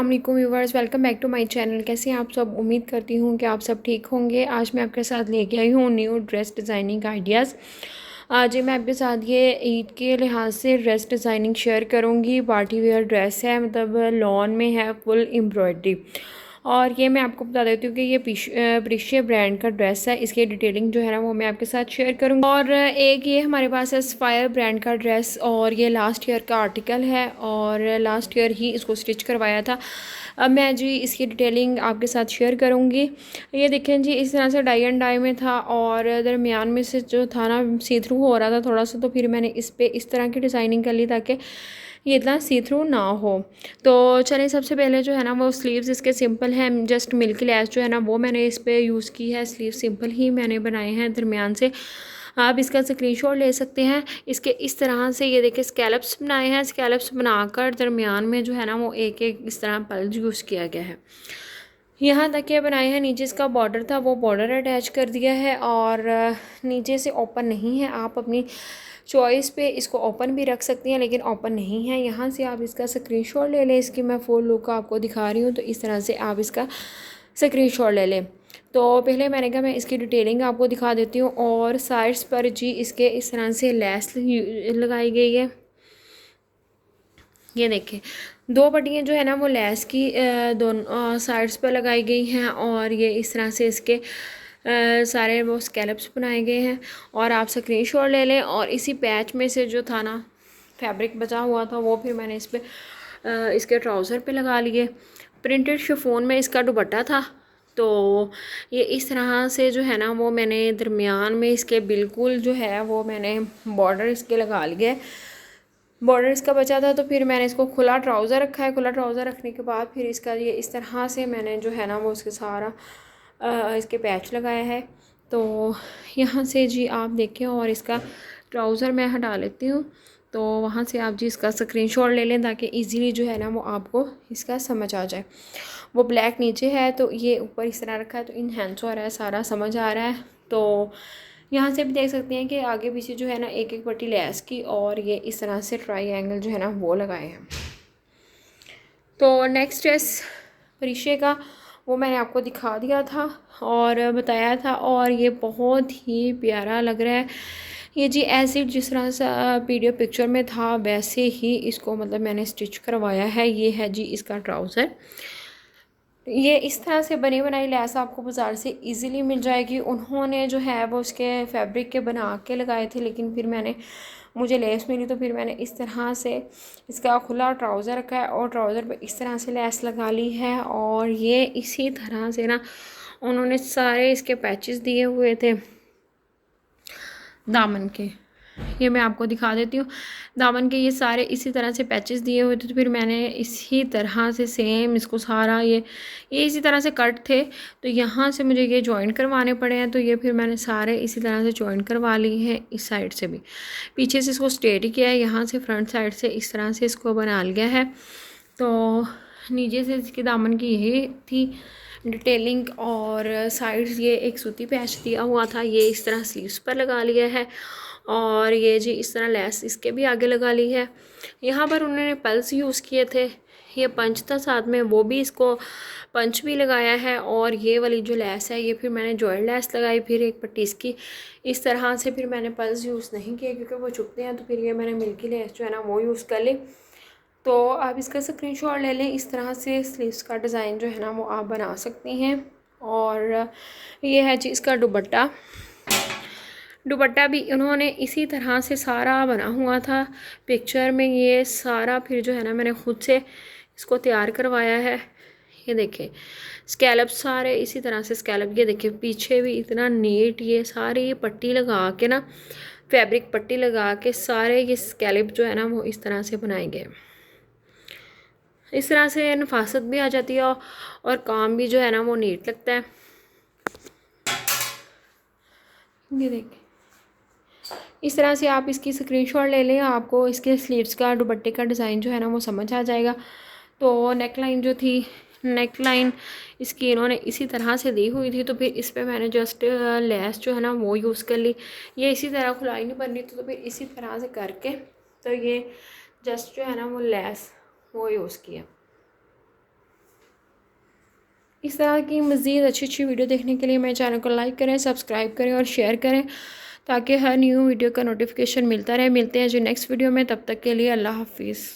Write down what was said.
अस्सलाम वालेकुम viewers, welcome back to my channel. कैसे हैं आप सब? उम्मीद करती हूँ कि आप सब ठीक होंगे। आज मैं आपके साथ लेके आई हूँ न्यू ड्रेस डिज़ाइनिंग आइडियाज़। आज मैं आपके साथ ये ईद के लिहाज से ड्रेस डिज़ाइनिंग शेयर करूँगी। पार्टी वेयर ड्रेस है, मतलब लॉन में है, फुल एम्ब्रॉयडरी। और ये मैं आपको बता देती हूँ कि ये प्रीशिया ब्रांड का ड्रेस है। इसकी डिटेलिंग जो है ना वो मैं आपके साथ शेयर करूँगी। और एक ये हमारे पास है स्पायर ब्रांड का ड्रेस, और ये लास्ट ईयर का आर्टिकल है और लास्ट ईयर ही इसको स्टिच करवाया था। अब मैं जी इसकी डिटेलिंग आपके साथ शेयर करूँगी। ये देखें जी, इस तरह से डाई एंड डाई में था और दरमियान में से जो था ना सी थ्रू हो रहा था थोड़ा सा, तो फिर मैंने इस पर इस तरह की डिज़ाइनिंग कर ली ताकि ये इतना सी थ्रू ना हो। तो चलिए, सबसे पहले जो है ना वो स्लीव्स इसके सिंपल हैं, जस्ट मिल्की लेस जो है ना वो मैंने इस पर यूज़ की है। स्लीव सिंपल ही मैंने बनाए हैं दरमियान से। आप इसका स्क्रीनशॉट ले सकते हैं। इसके इस तरह से ये देखिए स्कैलप्स बनाए हैं। स्कैलप्स बनाकर दरमियान में जो है ना वो एक एक इस तरह पल्ज यूज़ किया गया है। यहाँ तक ये बनाए हैं। नीचे इसका बॉर्डर था वो बॉर्डर अटैच कर दिया है, और नीचे से ओपन नहीं है। आप अपनी चॉइस पे इसको ओपन भी रख सकती हैं, लेकिन ओपन नहीं है। यहाँ से आप इसका स्क्रीनशॉट ले लें। इसकी मैं फुल लुक आपको दिखा रही हूँ, तो इस तरह से आप इसका स्क्रीनशॉट ले लें। तो पहले मैंने कहा मैं इसकी डिटेलिंग आपको दिखा देती हूँ। और साइड्स पर जी इसके इस तरह से लेस लगाई गई है। ये देखें, दो पट्टियाँ जो है ना वो लेस की दोनों साइड्स पर लगाई गई हैं, और ये इस तरह से इसके सारे वो स्कैलप्स बनाए गए हैं। और आप स्क्रीनशॉट ले लें। और इसी पैच में से जो था ना फैब्रिक बचा हुआ था वो फिर मैंने इस पर इसके ट्राउज़र पे लगा लिए। प्रिंटेड शिफॉन में इसका दुपट्टा था, तो ये इस तरह से जो है ना वो मैंने दरमियान में इसके बिल्कुल जो है वो मैंने बॉर्डर इसके लगा लिए। बॉर्डर इसका बचा था तो फिर मैंने इसको खुला ट्राउज़र रखा है। खुला ट्राउज़र रखने के बाद फिर इसका ये इस तरह से मैंने जो है ना वो उसके सारा इसके पैच लगाया है। तो यहाँ से जी आप देखें, और इसका ट्राउज़र मैं हटा लेती हूँ। तो वहाँ से आप जी इसका स्क्रीनशॉट ले लें ताकि इजीली जो है ना वो आपको इसका समझ आ जाए। वो ब्लैक नीचे है तो ये ऊपर इस तरह रखा है, तो इनहेंस हो रहा है, सारा समझ आ रहा है। तो यहाँ से भी देख सकते हैं कि आगे पीछे जो है ना एक एक पट्टी लेस की, और ये इस तरह से ट्रायंगल जो है ना वो लगाए हैं। तो नेक्स्ट ड्रेस परिशे का वो मैंने आपको दिखा दिया था और बताया था, और ये बहुत ही प्यारा लग रहा है। ये जी ऐसे जिस तरह से वीडियो पिक्चर में था वैसे ही इसको मतलब मैंने स्टिच करवाया है। ये है जी इसका ट्राउज़र। ये इस तरह से बनी बनाई लेस आपको बाज़ार से इजीली मिल जाएगी। उन्होंने जो है वो उसके फैब्रिक के बना के लगाए थे, लेकिन फिर मुझे लेस मिली तो फिर मैंने इस तरह से इसका खुला ट्राउज़र रखा है और ट्राउज़र पे इस तरह से लेस लगा ली है। और ये इसी तरह से ना उन्होंने सारे इसके पैचेस दिए हुए थे दामन के। ये मैं आपको दिखा देती हूँ। दामन के ये सारे इसी तरह से पैचेस दिए हुए थे, तो फिर मैंने इसी तरह से सेम इसको सारा ये इसी तरह से कट थे, तो यहाँ से मुझे ये जॉइन करवाने पड़े हैं। तो ये फिर मैंने सारे इसी तरह से जॉइन करवा ली है। इस साइड से भी पीछे से इसको स्ट्रेट ही किया है, यहाँ से फ्रंट साइड से इस तरह से इसको बना लिया है। तो नीचे से इसके दामन की यही थी डिटेलिंग, और साइड्स ये एक सूती पैच दिया हुआ था, ये इस तरह स्लीव्स पर लगा लिया है। और ये जी इस तरह लेस इसके भी आगे लगा ली है। यहाँ पर उन्होंने पल्स यूज़ किए थे, ये पंच था साथ में, वो भी इसको पंच भी लगाया है। और ये वाली जो लेस है ये फिर मैंने जॉइंट लेस लगाई, फिर एक पट्टी इसकी इस तरह से। फिर मैंने पल्स यूज़ नहीं किए क्योंकि वो चुभते हैं, तो फिर ये मैंने मिल्की लेस जो है ना वो यूज़ कर ली। तो आप इसका स्क्रीनशॉट ले लें। इस तरह से स्लीव्स का डिज़ाइन जो है ना वो आप बना सकती हैं। और ये है जी इसका दुपट्टा। दुपट्टा भी उन्होंने इसी तरह से सारा बना हुआ था पिक्चर में। ये सारा फिर जो है ना मैंने ख़ुद से इसको तैयार करवाया है। ये देखें स्कैलप सारे इसी तरह से स्कैलप, ये देखें पीछे भी इतना नीट, ये सारी ये पट्टी लगा के ना फैब्रिक पट्टी लगा के सारे ये स्कैलप जो है ना वो इस तरह से बनाए गए। इस तरह से नफासत भी आ जाती है और काम भी जो है ना वो नीट लगता है। ये देखें इस तरह से आप इसकी स्क्रीनशॉट ले लें, आपको इसके स्लीव्स का दुपट्टे का डिज़ाइन जो है ना वो समझ आ जाएगा। तो नेक लाइन जो थी, नेक लाइन इसकी इन्होंने इसी तरह से दी हुई थी, तो फिर इस पर मैंने जस्ट लेस जो है ना वो यूज़ कर ली। ये इसी तरह खुलाई नहीं बननी थी, तो फिर इसी तरह से करके तो ये जस्ट जो है ना वो लेस वो यूज़ किया। इस तरह की मज़ीद अच्छी अच्छी वीडियो देखने के लिए मेरे चैनल को लाइक करें, सब्सक्राइब करें और शेयर करें ताकि हर न्यू वीडियो का नोटिफिकेशन मिलता रहे। मिलते हैं जो नेक्स्ट वीडियो में, तब तक के लिए अल्लाह हाफिज़।